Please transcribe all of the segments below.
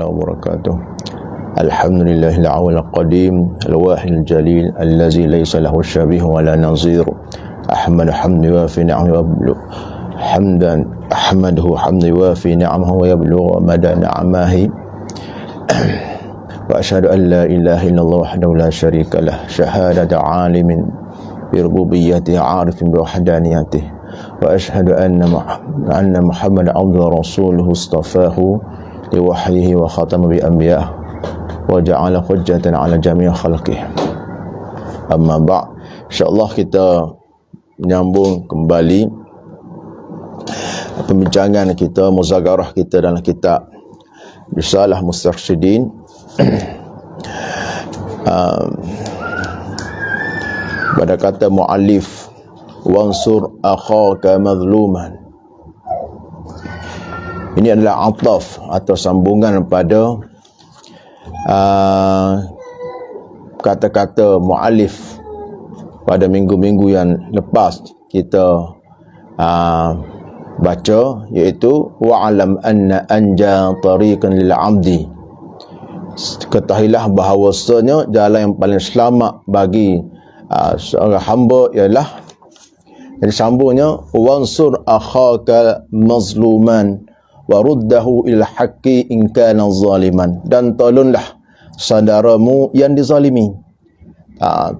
وبركاته. الحمد لله الأول القديم الواحد الجليل الذي ليس له شبيه ولا نظير. أحمد حمد يوافي نعمه ويبلغ حمدا أحمده حمد يوافي نعمه ويبلغ مدى نعمه. وأشهد أن لا إله إلا الله وحده لا شريك له شهادة عالم بربوبيته عارف بوحدانيته. وأشهد أن محمد عبده ورسوله اصطفاه لوحيه وختم بأنبيائه وجعل حجة على جميع خلقه. Amma ba', insyaAllah kita menyambung kembali pembincangan kita, muzakarah kita dalam kitab Risalah Mustarsyidin. Pada kata muallif, wansur akhaka mazluman. Ini adalah ataf atau sambungan pada kata-kata muallif pada minggu-minggu yang lepas kita baca, iaitu wa'alam anna anja tariqan lil 'abdi. Ketahuilah bahawasanya jalan yang paling selamat bagi seorang hamba ialah, jadi sambungnya, wansur akhaka mazluman wa ruddahu ila haqqi in kana zaliman. Dan tolonglah saudaramu yang dizalimi.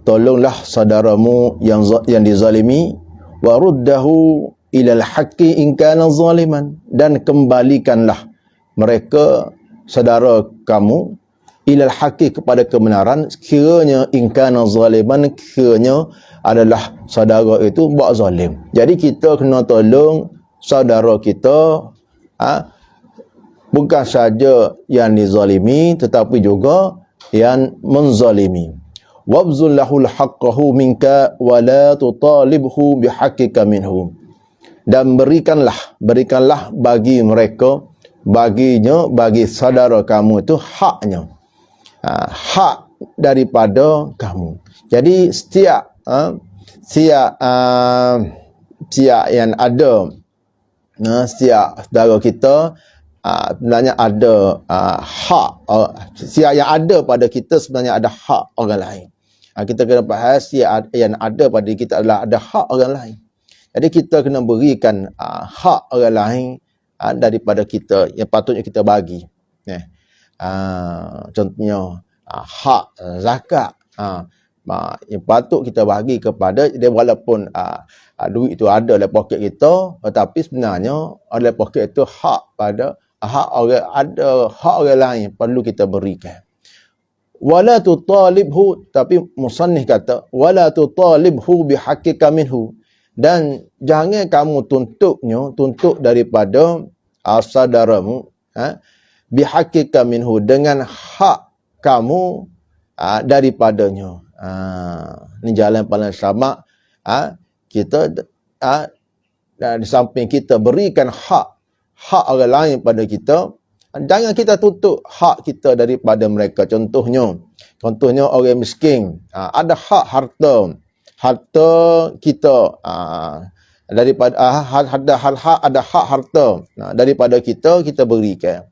Tolonglah saudaramu yang dizalimi, wa ruddahu ila haqqi in kana zaliman. Dan kembalikanlah mereka, saudara kamu, ilal haqqi kepada kebenaran, kiranya in kana zaliman, kiranya adalah saudara itu buat zalim. Jadi kita kena tolong saudara kita, bukan saja yang dizalimi tetapi juga yang menzalimi. Wabzul lahul haqqahu minka wa la tutalibhu bihaqqika minhu. Dan berikanlah bagi mereka, bagi saudara kamu itu haknya, hak daripada kamu. Jadi setiap yang ada, setiap saudara kita sebenarnya ada hak. Setiap yang ada pada kita sebenarnya ada hak orang lain. Kita kena faham setiap yang ada pada kita adalah ada hak orang lain. Jadi kita kena berikan hak orang lain daripada kita yang patutnya kita bagi. Contohnya hak zakat, yang patut kita bagi kepada dia, walaupun duit itu ada dalam poket kita, tetapi sebenarnya dalam poket itu hak orang lain perlu kita berikan. Wala tutalibhu, tapi musannif kata wala tutalibhu bihaqqika minhu. Dan jangan kamu tuntut daripada saudaramu bihaqqika minhu, dengan hak kamu daripadanya. Ini jalan paling selamat. Kita di samping kita berikan hak orang lain pada kita, jangan kita tutup hak kita daripada mereka. Contohnya orang miskin, ada hak harta kita, daripada ada hak harta daripada kita berikan.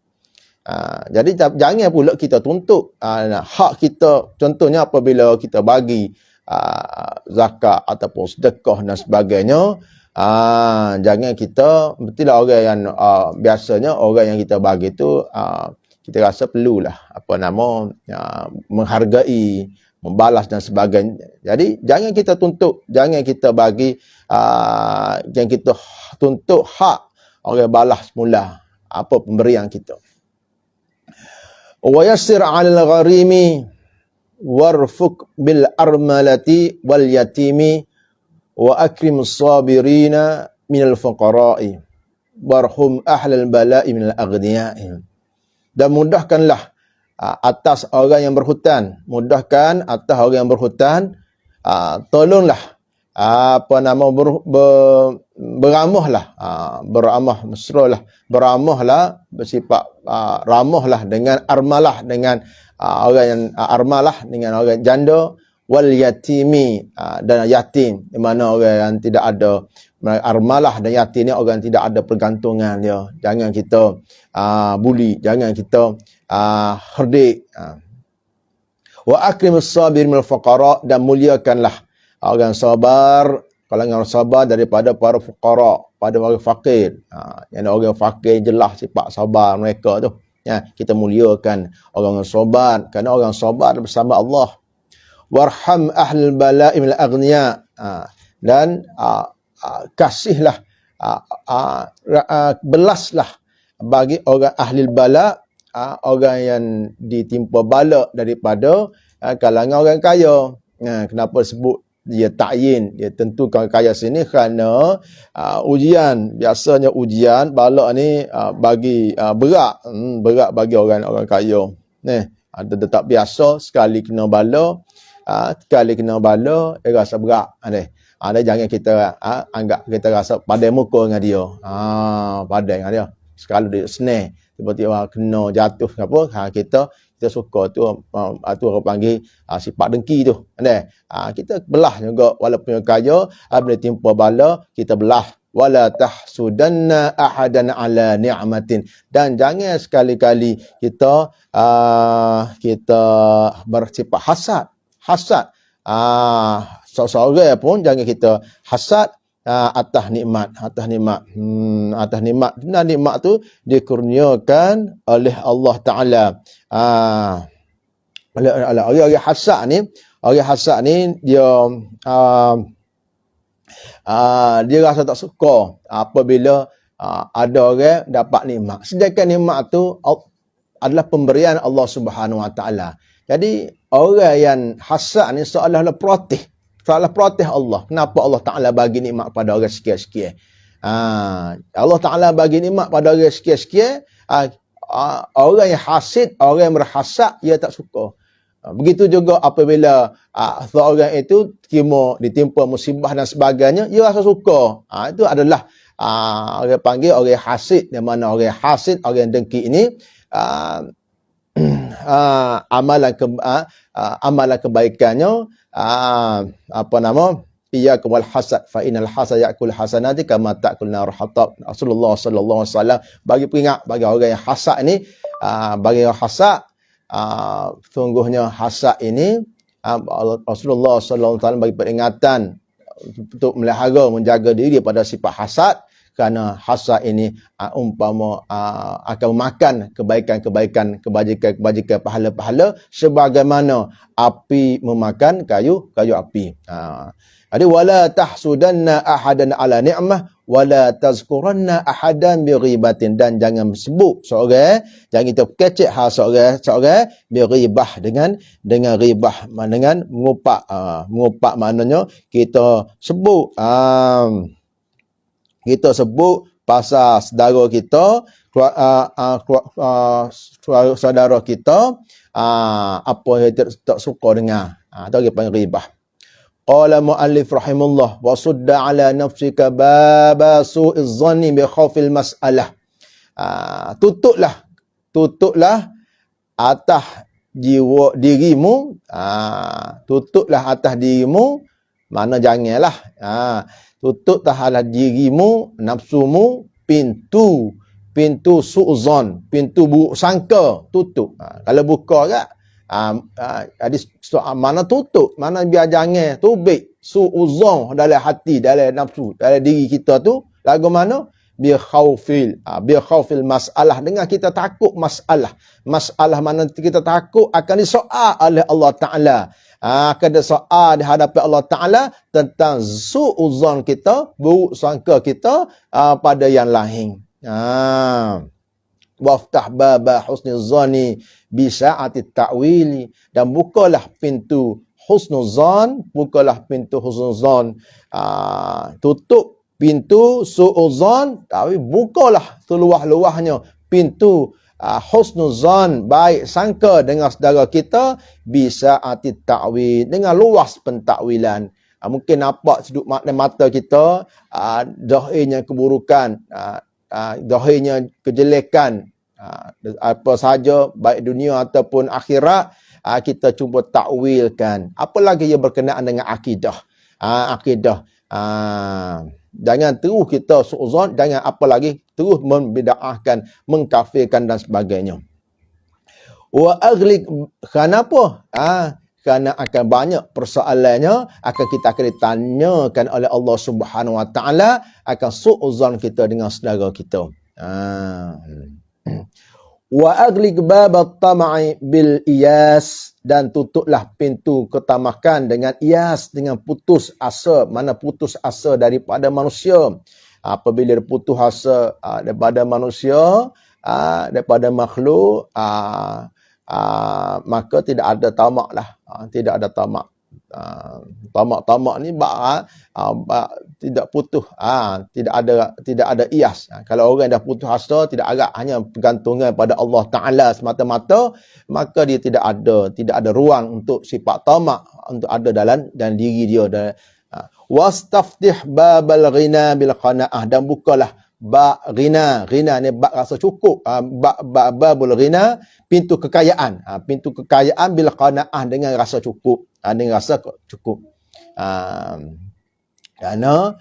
Jadi jangan pula kita tuntut hak kita. Contohnya apabila kita bagi zakat ataupun sedekah dan sebagainya, jangan kita, betul orang yang biasanya orang yang kita bagi tu kita rasa perlulah menghargai, membalas dan sebagainya. Jadi jangan kita tuntut, jangan kita bagi, jangan kita tuntut hak orang balas mula apa pemberian kita. Wa yassir 'alal gharimi warfuk bil armalati wal yatimi wa akrim sabirina minal fuqara'i warhum ahlal bala'i minal aghniya'i. Dan mudahkanlah atas orang yang berhutang, tolonglah beramah mesralah, beramahlah, bersifat ramahlah dengan armalah, dengan orang yang armalah, dengan orang janda, wal yatimi, dan yatim, di mana orang yang tidak ada armalah dan yatim ni orang yang tidak ada pergantungan dia. Jangan kita bully, jangan kita herdik. Wa akrimus sabirin minal fuqara, dan muliakanlah orang sabar, kalangan orang sabar daripada para fuqara, pada orang fakir. Yang orang fakir jelas sifat sabar mereka tu. Ya, kita muliakan orang sabar kerana orang sabar bersama Allah. Warham ahlul bala'i minal aghniya, dan kasihlah, belaslah bagi orang ahli bala, orang yang ditimpa bala daripada kalangan orang kaya. Kenapa sebut dia ta'yin, dia tentukan kaya sini kerana ujian, biasanya ujian bala ni bagi berat bagi orang kaya. Ada tak biasa sekali kena bala, dia rasa berat. Ada jangan kita anggap kita rasa padai muka dengan dia. Padai dengan dia. Sekali dia senang, tiba-tiba kena jatuh apa, kita suka tu orang panggil sifat dengki tu. Kita belah juga walaupun kaya, bila timpa bala kita belah. Wala tahsudanna ahadan ala ni'matin, dan jangan sekali-kali kita bersifat hasad. Seorang pun jangan kita hasad atas nikmat. Nah, nikmat tu dikurniakan oleh Allah Taala. Orang hasad ni dia rasa tak suka apabila ada orang dapat nikmat. Sedangkan nikmat tu adalah pemberian Allah Subhanahu Wa Taala. Jadi orang yang hasad ni seolah-olah protes Allah. Kenapa Allah Ta'ala bagi nikmat pada orang sikit-sikit? Allah Ta'ala bagi nikmat pada orang sikit-sikit. Orang yang hasid, orang yang berhasad, dia tak suka. Begitu juga apabila seorang itu ditimpa musibah dan sebagainya, dia rasa suka. Itu adalah orang panggil orang hasid. Di mana orang hasid, orang dengki ini amalan kebaikannya iyyakum wal hasad fa innal hasad ya'kul hasanati kama ta'kul nar hatab. Rasulullah sallallahu alaihi wasallam bagi peringat bagi orang yang hasad ni, bagi orang hasad, sungguhnya hasad ini Rasulullah sallallahu alaihi wasallam bagi peringatan untuk melihara, menjaga diri daripada sifat hasad, kerana hasad ini umpama akan memakan kebaikan, kebajikan, pahala-pahala sebagaimana api memakan kayu api. Jadi wala tahsudanna ahadan ala ni'mah wala tazkuranna ahadan bighibatin, dan jangan sebut seorang, jangan kita kecek seorang bighibah dengan ghibah, dengan mengupak maknanya kita sebut pasal saudara kita, saudara kita, apa yang tak suka dengar. Atau dia panggil ghibah. Qala mu'allif rahimullah wa sudda ala nafsika baba su'iz zanni bi khawfil mas'alah. Tutuplah atas jiwa dirimu, tutuplah atas dirimu, mana janganlah. Tutup tahalah dirimu, nafsumu, pintu su'zon, pintu buruk sangka, tutup. Kalau buka kat, jadi mana tutup, mana biar jangan tubik su'zon dalam hati, dalam nafsu, dalam diri kita tu, lagu mana? Bi khawfil masalah, dengan kita takut masalah mana kita takut akan disoal oleh Allah Ta'ala, akan disoal di hadapan Allah Ta'ala tentang su'uzan kita, buruk sangka kita pada yang lain. Waftah baba husnuzani bisa'ati ta'wili, dan bukalah pintu husnuzan, tutup pintu su'uzan, tapi bukalah seluah-luahnya pintu husnuzan, baik sangka dengan saudara kita, bisa ati ta'wil, dengan luas pentakwilan. Mungkin nampak sudut mata kita, zahirnya keburukan, zahirnya kejelekan, apa sahaja, baik dunia ataupun akhirat, kita cuba takwilkan. Apalagi ia berkenaan dengan akidah. Jangan terus kita su'zon, jangan apalagi terus membida'ahkan, mengkafirkan dan sebagainya. Wa aghliq, kenapa? Kerana akan banyak persoalannya, kita akan ditanyakan oleh Allah Subhanahu Wa Taala akan su'uzan kita dengan saudara kita. Wa aghliq babat tamai bil iyas, dan tutuplah pintu ketamakan dengan iyas, dengan putus asa. Mana putus asa daripada manusia? Apabila putus asa daripada manusia, daripada makhluk, maka tidak ada tamak lah. Tidak ada tamak. Tamak ni tidak putus, tidak ada ias. Kalau orang dah putus asa, tidak agak hanya bergantungan pada Allah Taala semata-mata, maka dia tidak ada ruang untuk sifat tamak untuk ada dalam diri dia. Wastaftih babal ghina bil qanaah, dan bukalah bab ghina. Ghina ni bab rasa cukup. Babul ghina, pintu kekayaan. Pintu kekayaan bil qanaah, dengan rasa cukup. Dengan rasa cukup. Kerana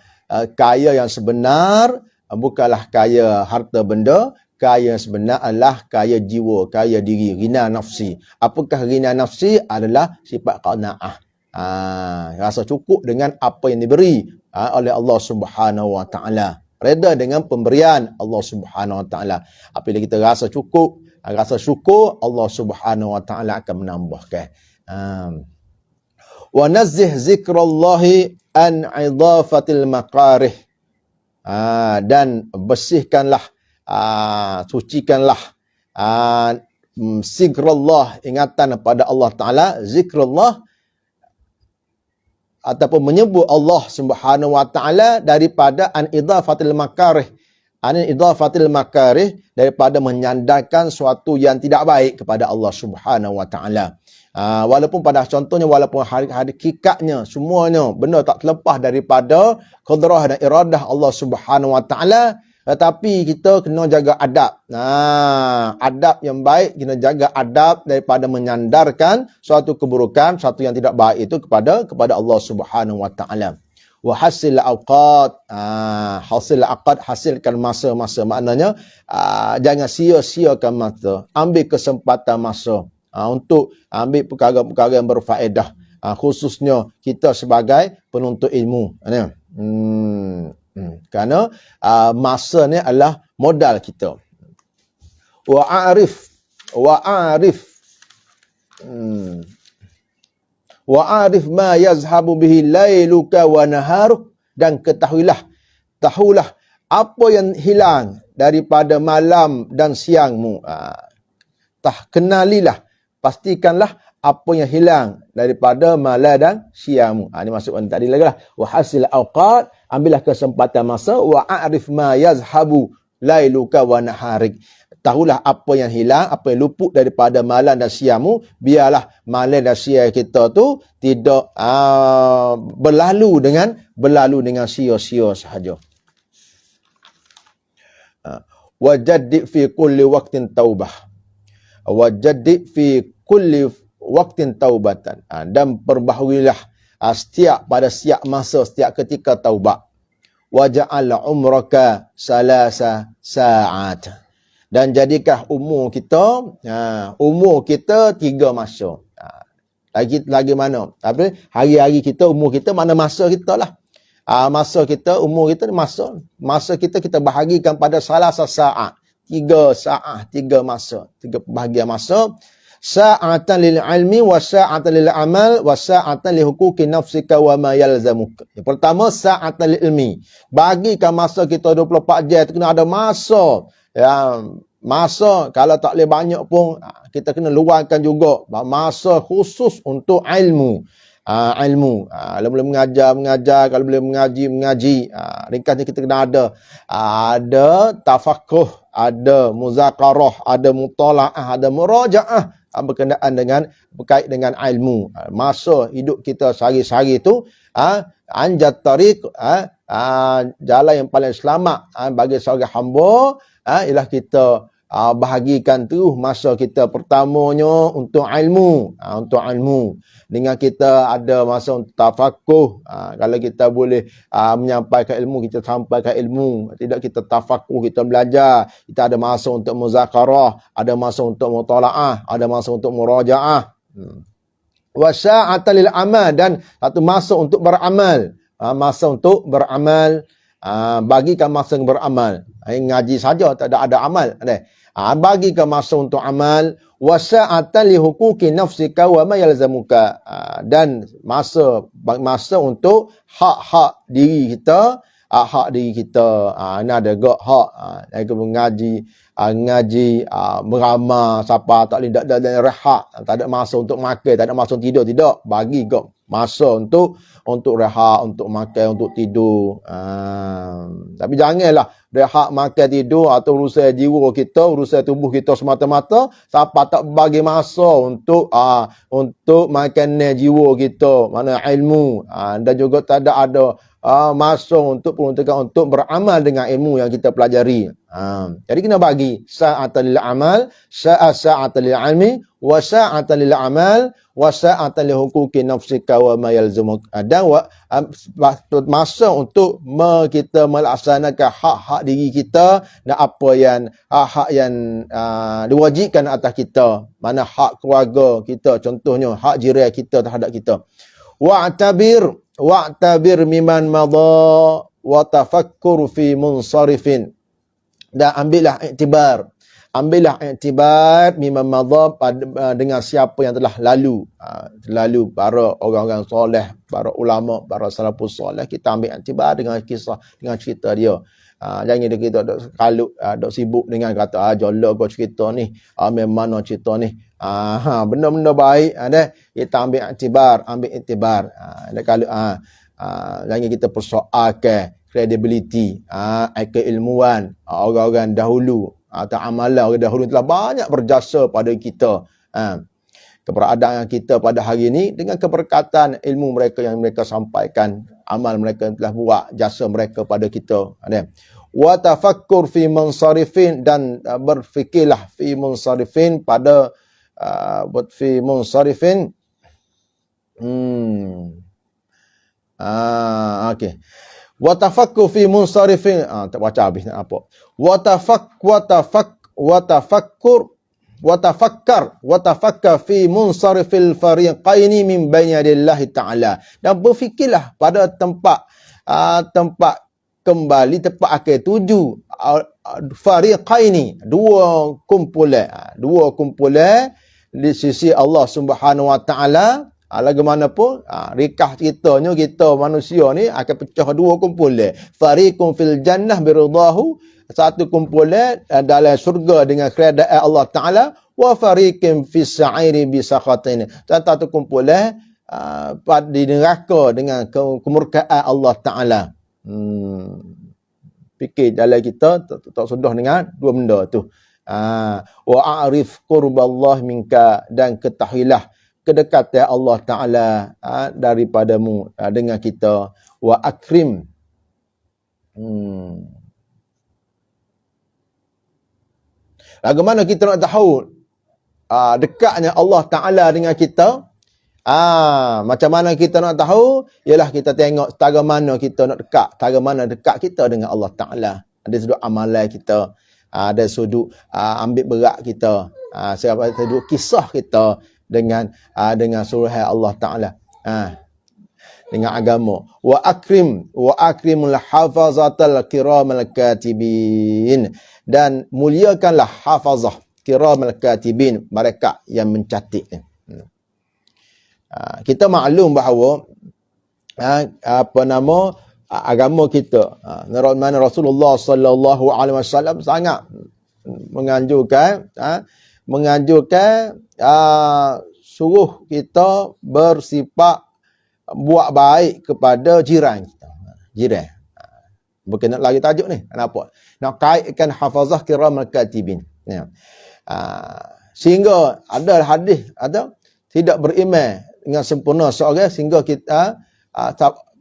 kaya yang sebenar bukanlah kaya harta benda. Kaya yang sebenar adalah kaya jiwa, kaya diri, ghina nafsi. Apakah ghina nafsi? Adalah sifat qanaah. Rasa cukup dengan apa yang diberi oleh Allah Subhanahu Wa Taala. Reda dengan pemberian Allah Subhanahu Wa Taala. Apabila kita rasa cukup, rasa syukur, Allah Subhanahu Wa Taala akan menambahkan. Wa nazzih zikrallahi an idafatil makarih. Dan bersihkanlah, sucikanlah zikrullah, ingatan pada Allah Taala, zikrullah, ataupun menyebut Allah Subhanahu Wa Taala daripada an idafatil makarih. An idafatil makarih, daripada menyandarkan suatu yang tidak baik kepada Allah Subhanahu Wa Taala. Walaupun pada contohnya, walaupun hakikatnya semuanya benda tak terlepas daripada qudrah dan iradah Allah Subhanahu Wa Taala, tetapi kita kena jaga adab. Adab yang baik, kena jaga adab daripada menyandarkan suatu keburukan, suatu yang tidak baik itu kepada Allah Subhanahu Wa Taala. Wa hasil awqat, hasilkan masa-masa. Maknanya jangan sia-siakan masa. Ambil kesempatan masa untuk ambil perkara-perkara yang berfaedah, khususnya kita sebagai penuntut ilmu. Kerana masa ni adalah modal kita. Wa'arif ma yazhabu bihi lailuka wa naharuk, dan tahulah apa yang hilang daripada malam dan siangmu. Kenalilah, pastikanlah apa yang hilang daripada malam dan siangmu. Ini maksudkan tadi lagi lah. Wa hasil awqat, ambillah kesempatan masa. Wa a'rif ma yazhabu lailuka wa naharik. Tahulah apa yang hilang, apa yang luput daripada malam dan siangmu. Biarlah malam dan siang kita tu tidak berlalu dengan sia-sia sahaja. Wajaddi fi kulli waqtin taubah. Wajaddi fi kulli waqtin taubatan. Dan perbaharuilah pada setiap masa, setiap ketika taubat. Waja'al umraka salasa sa'at. Dan jadikan umur kita 3 masa. Lagi mana? Tapi hari-hari kita, umur kita, mana masa kita lah. Masa kita, umur kita, masa kita bahagikan pada salasa sa'at. 3 saat, 3 masa, 3 bahagian masa. Sa'atan lil ilmi wa sa'atan lil amal wa sa'atan li huquqi nafsika wa ma yalzamuka. Yang pertama, sa'atan lil ilmi. Bagikan masa kita 24 jam, kena ada masa. Masa kalau tak boleh banyak pun kita kena luangkan juga masa khusus untuk ilmu. Kalau boleh mengajar, kalau boleh mengaji. Ringkasnya kita kena ada tafakuh, ada muzakarah, ada mutalaah, ada murajaah berkait dengan ilmu. Masa hidup kita sehari-hari itu anjat tariq, jalan yang paling selamat bagi seorang hamba ialah kita bahagikan tu masa kita pertamanya untuk ilmu, untuk ilmu. Dengan kita ada masa untuk tafakuh, kalau kita boleh menyampaikan ilmu, kita sampaikan ilmu. Tidak kita tafakuh, kita belajar. Kita ada masa untuk muzakarah, ada masa untuk mutalaah, ada masa untuk murajaah. Wa sa'atan lil amal, dan satu masa untuk beramal. Masa untuk beramal, bagikan masa beramal. Ngaji saja tak ada amal. Bagikan masa untuk amal. Wa sa'atan li huquqi nafsika wa ma yalzamuka, dan masa untuk hak-hak diri kita, hak diri kita. Ini ada gak hak, ngaji, beramal, siapa tak boleh ada rehat, tak ada masa untuk makan, tak ada masa untuk tidur, tidak. Bagi gak masa untuk rehat, untuk makan, untuk tidur. Tapi janganlah rehat, makan, tidur atau urusan jiwa kita, urusan tubuh kita semata-mata. Siapa tak bagi masa untuk makanan jiwa kita, mana ilmu, dan juga tak ada masa untuk peruntukan untuk beramal dengan ilmu yang kita pelajari. Jadi kena bagi sa'atan lil amal, sa'atan lil ilmi, wa sa'atan lil amal, wa sa'atan li huquqi nafsika wa ma yalzamuk. Dan masa untuk kita melaksanakan hak-hak diri kita dan apa yang hak yang diwajibkan atas kita. Mana hak keluarga kita, contohnya hak jiran kita terhadap kita. Wa'tabir miman madha wa tafakkur fi munsarifin. Dan ambillah iktibar miman madha, dengan siapa yang telah lalu. Lalu para orang-orang soleh, para ulama, para salafus soleh, kita ambil iktibar dengan kisah, dengan cerita dia. Jangan kita dok kalut, dok sibuk dengan kata jolok kau cerita ni, memang mana cerita ni. Benda-benda baik kita ambil iktibar. Kalau jangan kita persoalkan credibility, keilmuan orang-orang dahulu atau amalan orang dahulu telah banyak berjasa pada kita. Keberadaan kita pada hari ini dengan keberkatan ilmu mereka yang mereka sampaikan, amal mereka yang telah buat, jasa mereka pada kita. Wa tafakkur fi munsarifin, dan berfikirlah fi munsarifin pada fi munsarifin. Okey. Wa tafakkur fi munsarifin, tak baca habis nak apa. Wa tafakkar fi munsarifil fariqaini min baini yadillahi ta'ala. Dan berfikirlah pada tempat kembali, tempat akhir tuju, fariqaini, dua kumpulan di sisi Allah Subhanahu wa taala. Bagaimanapun rikah ceritanya, kita manusia ni akan pecah dua kumpulan. Fariqun fil jannah biridahu, satu kumpulan dalam syurga dengan keredaan Allah Ta'ala. Wa fariqin fis sa'iri bisakhatin, satu kumpulan di neraka dengan kemurkaan Allah Ta'ala. Fikir dalam kita tak sudah dengan dua benda tu. Wa a'rif qurballah minka, dan ketahuilah kedekatan Allah Ta'ala daripadamu dengan kita. Wa akrim. Bagaimana kita nak tahu dekatnya Allah Ta'ala dengan kita? Macam mana kita nak tahu? Ialah kita tengok setara mana kita nak dekat, setara mana dekat kita dengan Allah Ta'ala. Ada sudut amalan kita, ada sudut ambil berat kita, sudut kisah kita dengan suruhan Allah Ta'ala, dengan agama. Wa akrimul hafazatal kiramal katibin, dan muliakanlah hafazah kiramal katibin, mereka yang mencatat. Kita maklum bahawa agama kita, mana Rasulullah sallallahu alaihi wasallam sangat menganjurkan suruh kita bersifat buat baik kepada jiran kita. Jiran. Bukan nak lagi tajuk ni. Kenapa? Nak kaitkan hafazah kiramal katibin. Sehingga ada hadis, tidak beriman dengan sempurna seorang sehingga kita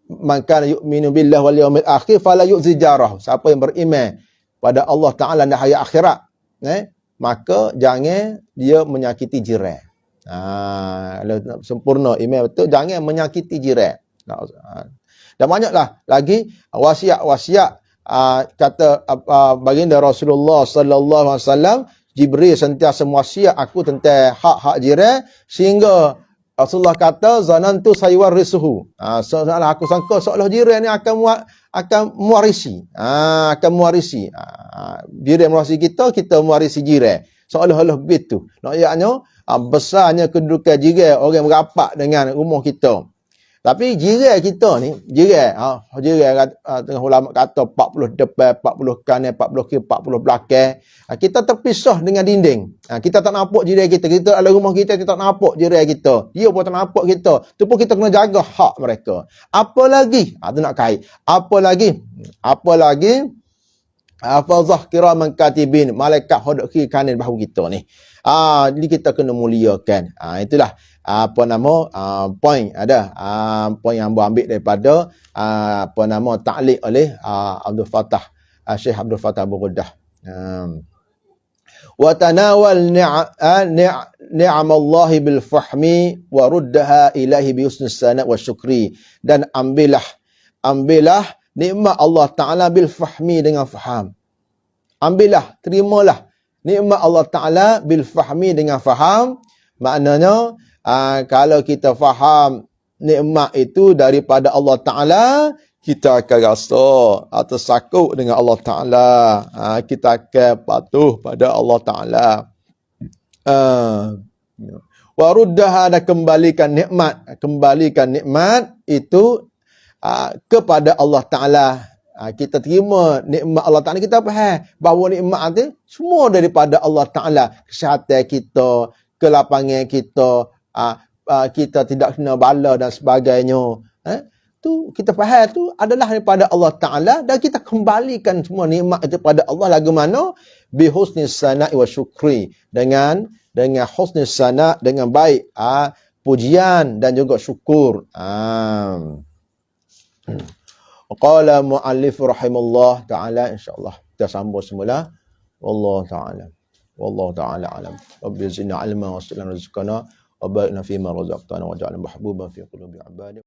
man kana yu'minu billahi wal yawmil akhir fala yu'zi jarah. Siapa yang beriman pada Allah Ta'ala dan hari akhirat, maka jangan dia menyakiti jiran. Kalau nak sempurna iman betul, jangan menyakiti jiran. Dan banyaklah lagi wasiat-wasiat kata baginda Rasulullah sallallahu alaihi wasallam, Jibril sentiasa wasiat aku tentang hak-hak jiran, sehingga Rasulullah kata zanantu sayuwarisuhu. Seolah aku sangka seolah jiran ni akan mewarisi. Akan mewarisi. Jiran mewarisi kita, kita mewarisi jiran. Seolah-olah begitu. Naknya besarnya kedudukan jiran orang merapat dengan rumah kita. Tapi jiran kita ni, jiran tengah ulama kata 40 depan, 40 kanan, 40 kiri, 40 belakang. Kita terpisah dengan dinding. Kita tak nampak jiran kita. Kita dalam rumah kita tak nampak jiran kita. Dia pun tak nampak kita. Tu pun kita kena jaga hak mereka. Apa lagi? Tu nak kait. Apa lagi? Hafazah kiraman katibin, malaikat hodok kiri kanan bahu kita ni. Jadi kita kena muliakan. Itulah point ada point yang ambil daripada ta'liq oleh Abdul Fattah Syekh Abdul Fattah Burdah. Wa tanawal ni'amallahi bil fahmi wa ruddaha ilahi bi husnis sana' wa syukri, dan ambillah nikmat Allah Ta'ala bil fahmi, dengan faham. Ambillah, terimalah nikmat Allah Ta'ala bil fahmi, dengan faham. Maknanya kalau kita faham nikmat itu daripada Allah Ta'ala, kita akan rasa tersakut dengan Allah Ta'ala. Kita akan patuh pada Allah Ta'ala. Waruddaha, dan kembalikan nikmat itu kepada Allah Ta'ala. Kita terima nikmat Allah Ta'ala, kita faham bahawa nikmat itu semua daripada Allah Ta'ala. Kesihatan kita, kelapangan kita, kita tidak kena bala dan sebagainya. Tu kita faham tu adalah daripada Allah Ta'ala, dan kita kembalikan semua nikmat itu pada Allah. Lagu mana? Bi husnis sana'i wa syukri, dengan husnis sana', dengan baik pujian dan juga syukur. Qala muallif rahimahullah ta'ala, insyaallah kita sambung semula. Wallahu ta'ala alam. Rabbi zidna ilma wa sallim rizqana wa barik lana fima razaqtana waj'alna mahbuban fi qulubi ibadika.